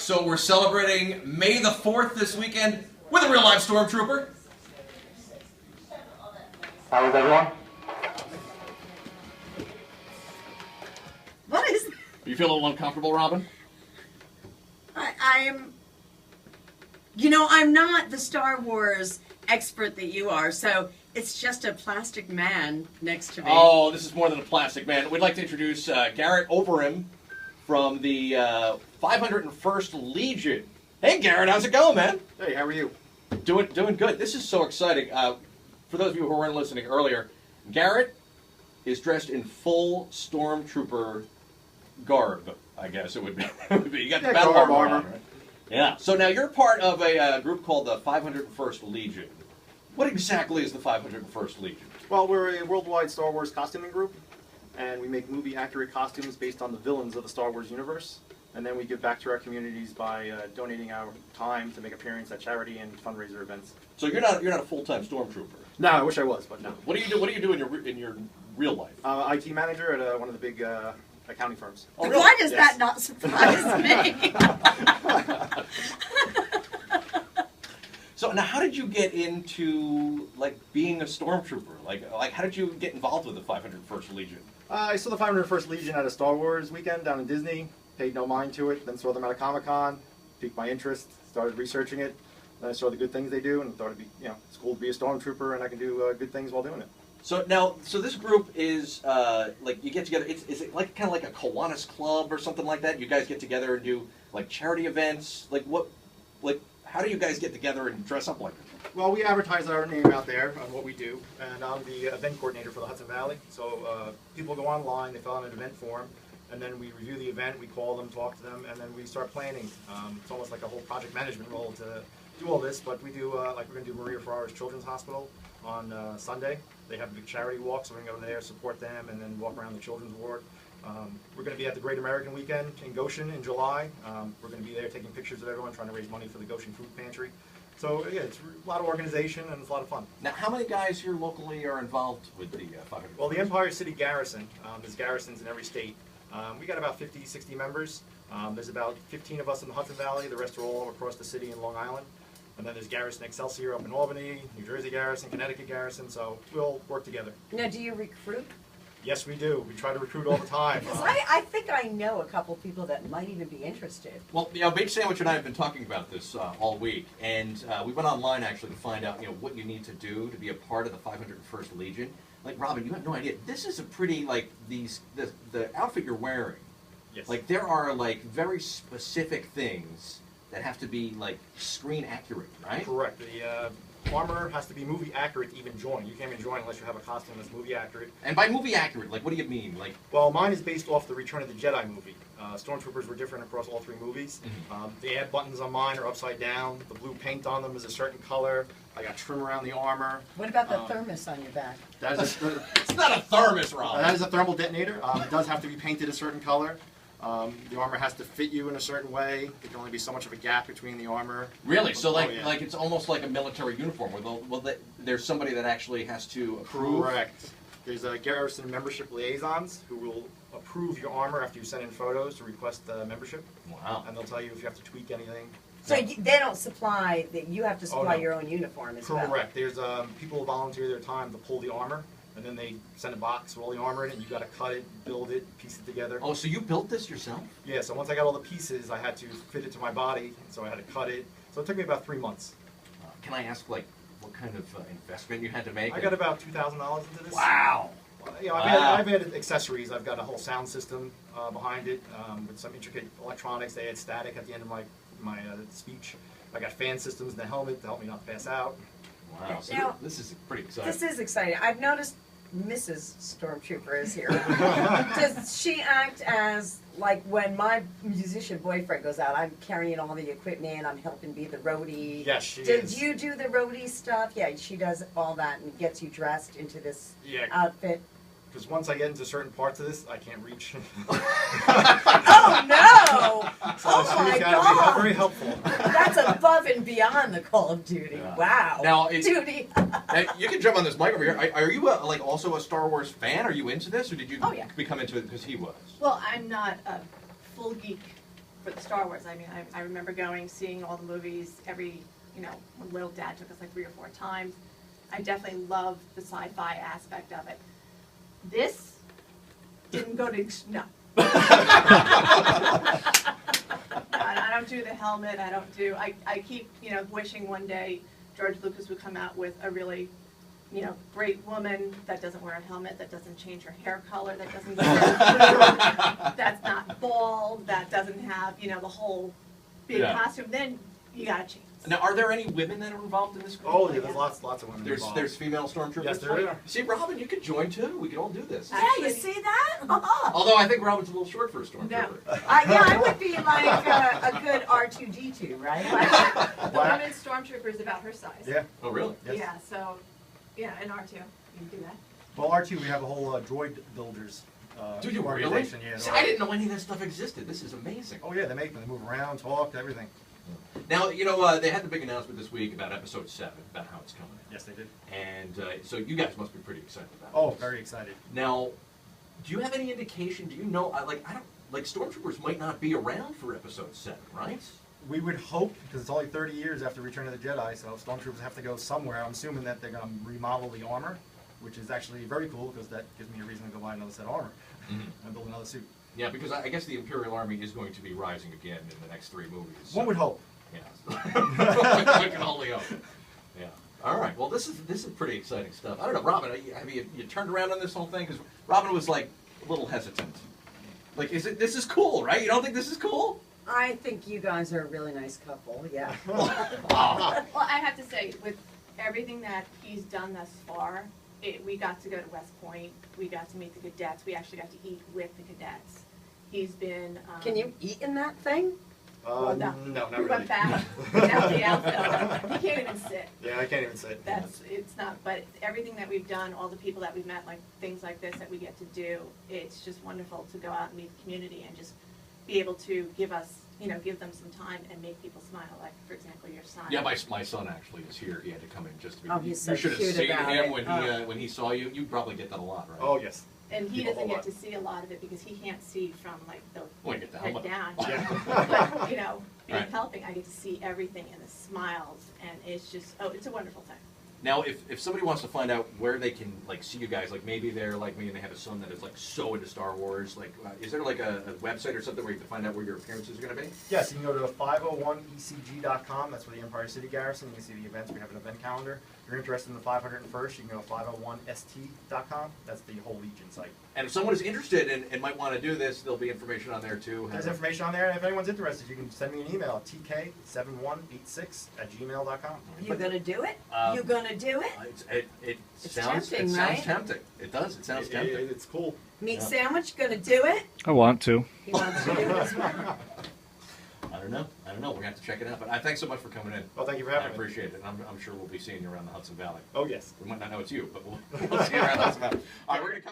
right, so we're celebrating May the 4th this weekend with a real-life Stormtrooper. How is everyone? What is... You feel a little uncomfortable, Robyn? I'm... You know, I'm not the Star Wars expert that you are, so it's just a plastic man next to me. Oh, this is more than a plastic man. We'd like to introduce Garrett Overham from the 501st Legion. Hey, Garrett, how's it going, man? Hey, how are you? Doing good. This is so exciting. For those of you who weren't listening earlier, Garrett is dressed in full Stormtrooper garb, I guess it would be. You got the battle armor on, right? Yeah. So now you're part of a group called the 501st Legion. What exactly is the 501st Legion? Well, we're a worldwide Star Wars costuming group, and we make movie-accurate costumes based on the villains of the Star Wars universe. And then we give back to our communities by donating our time to make appearances at charity and fundraiser events. So you're not a full-time Stormtrooper. No, I wish I was, but no. What do you do? What do you do in your real life? IT manager at one of the big accounting firms. Oh, really? Why does Yes. that not surprise me? So now, how did you get into being a Stormtrooper? Like how did you get involved with the 501st Legion? I saw the 501st Legion at a Star Wars weekend down in Disney, paid no mind to it, then saw them at a Comic-Con, piqued my interest, started researching it, then I saw the good things they do, and thought it'd be, it's cool to be a Stormtrooper, and I can do good things while doing it. So now, this group is you get together. Is it kind of like a Kiwanis club or something like that? You guys get together and do charity events. How do you guys get together and dress up like that? Well, we advertise our name out there on what we do, and I'm the event coordinator for the Hudson Valley. So people go online, they fill out an event form, and then we review the event, we call them, talk to them, and then we start planning. It's almost like a whole project management role to do all this, but we do, we're going to do Maria Ferrara's Children's Hospital on Sunday. They have a big charity walk, so we're going to go there, support them, and then walk around the children's ward. We're going to be at the Great American Weekend in Goshen in July. We're going to be there taking pictures of everyone, trying to raise money for the Goshen Food Pantry. So, yeah, it's a lot of organization and it's a lot of fun. Now, how many guys here locally are involved with the 501st? Well, the Empire City Garrison, there's garrisons in every state. We got about 50, 60 members. There's about 15 of us in the Hudson Valley. The rest are all across the city in Long Island. And then there's Garrison Excelsior up in Albany, New Jersey Garrison, Connecticut Garrison, so we'll work together. Now, do you recruit? Yes, we do. We try to recruit all the time. Because I think I know a couple people that might even be interested. Well, Beach Sandwich and I have been talking about this all week, and we went online actually to find out what you need to do to be a part of the 501st Legion. Robyn, you have no idea. This is a pretty the outfit you're wearing. Yes. There are very specific things that have to be screen accurate, right? Correct. The armor has to be movie accurate to even join. You can't even join unless you have a costume that's movie accurate. And by movie accurate, what do you mean? Well, mine is based off the Return of the Jedi movie. Stormtroopers were different across all three movies. The ad buttons on mine are upside down. The blue paint on them is a certain color. I got trim around the armor. What about the thermos on your back? That is It's not a thermos, Rob. that is a thermal detonator. It does have to be painted a certain color. The armor has to fit you in a certain way. There can only be so much of a gap between the armor. Really? So yeah. it's almost like a military uniform. There's somebody that actually has to approve. Correct. There's a Garrison membership liaisons who will approve your armor after you send in photos to request membership. Wow. And they'll tell you if you have to tweak anything. So they don't supply, you have to supply no. your own uniform as well. Correct. There's people who volunteer their time to pull the armor, and then they send a box with all the armor in it, and you got to cut it, build it, piece it together. Oh, so you built this yourself? Yeah, so once I got all the pieces, I had to fit it to my body, so I had to cut it. So it took me about 3 months. Can I ask, what kind of investment you had to make? I got about $2,000 into this. Wow. I've added accessories. I've got a whole sound system behind it with some intricate electronics. They add static at the end of my speech. I got fan systems in the helmet to help me not pass out. Wow. So Now, this is pretty exciting. This is exciting. I've noticed Mrs. Stormtrooper is here. Does she act as, when my musician boyfriend goes out, I'm carrying all the equipment, I'm helping be the roadie. Yes, she Did is. you do the roadie stuff? Yeah, she does all that and gets you dressed into this outfit. Because once I get into certain parts of this, I can't reach. Oh, no! So Oh, she's my got God! to be very helpful. That's above and beyond the Call of Duty. Yeah. Wow. Now, Duty. Now, you can jump on this mic over here. Are you also a Star Wars fan? Are you into this, or did you Oh, yeah. become into it because he was? Well, I'm not a full geek for the Star Wars. I mean, I remember going, seeing all the movies every, when little dad took us like 3 or 4 times. I definitely love the sci-fi aspect of it. This didn't go to, no. I don't do the helmet, I keep, wishing one day George Lucas would come out with a really, great woman that doesn't wear a helmet, that doesn't change her hair color, that doesn't go blue, that's not bald, that doesn't have, the whole big costume, then you got a chance. Now, are there any women that are involved in this group? Oh, yeah, there's lots of women There's involved. there's female stormtroopers? Yes, there are. See, Robyn, you could join too. We could all do this. Yeah, you see that? Although I think Robyn's a little short for a stormtrooper. No. Yeah, I would be like a good R2-D2, right? The women's stormtrooper is about her size. Yeah. Oh, really? Yes. Yeah, so, and R2, you can do that. Well, R2, we have a whole droid builders Do you really? organization. Yeah, See, I didn't know any of that stuff existed. This is amazing. Oh, yeah, they make them. They move around, talk, everything. Now, they had the big announcement this week about Episode 7, about how it's coming out. Yes, they did. And so you guys must be pretty excited about Oh, this. very excited. Now, do you have any indication? Do you know? I don't like stormtroopers might not be around for Episode 7, right? We would hope, because it's only 30 years after Return of the Jedi, so stormtroopers have to go somewhere. I'm assuming that they're going to remodel the armor, which is actually very cool, because that gives me a reason to go buy another set of armor and build another suit. Yeah, because I guess the Imperial Army is going to be rising again in the next 3 movies. So. One would hope. Yeah, I can only hope. Yeah. All right. Well, this is pretty exciting stuff. I don't know, Robyn. Have you turned around on this whole thing? Because Robyn was like a little hesitant. Like, this is cool, right? You don't think this is cool? I think you guys are a really nice couple, yeah. Well, I have to say, with everything that he's done thus far, we got to go to West Point, we got to meet the cadets, we actually got to eat with the cadets. He's been... Can you eat in that thing? Well, No, not we really. went back, out the outfield. He can't even sit. Yeah, I can't even sit. It's not, but everything that we've done, all the people that we've met, like things like this that we get to do, it's just wonderful to go out and meet the community and just be able to give them some time and make people smile. Like, for example, your son. Yeah, my son actually is here. He had to come in just to be. Oh, he's so you should have cute seen about him it. when he saw you. You probably get that a lot, right? Oh, yes. And he People doesn't a get lot. to see a lot of it because he can't see from like the Well, you get the head helmet. down. Yeah. But, being Right. helping, I get to see everything and the smiles, and it's just, it's a wonderful thing. Now, if somebody wants to find out where they can like see you guys, like maybe they're like me and they have a son that is like so into Star Wars, like is there like a website or something where you can find out where your appearances are going to be? Yes, you can go to 501ecg.com. That's for the Empire City Garrison. You can see the events. We have an event calendar. If you're interested in the 501st, you can go to 501st.com. That's the whole Legion site. And if someone is interested and might want to do this, there'll be information on there too. There's information on there, and if anyone's interested, you can send me an email at tk7186@gmail.com. You gonna do it? Um, You gonna do it? It It's sounds tempting, right? tempting. It does. It sounds tempting. It's cool. Meat Yeah. sandwich, gonna do it? I want to. He wants to do it as well. I don't know. We're gonna have to check it out. But thanks so much for coming in. Well, thank you for I having me. appreciate it. I'm sure we'll be seeing you around the Hudson Valley. Oh, yes. We might not know it's you, but we'll see you around the Hudson Valley. All right, we're gonna come.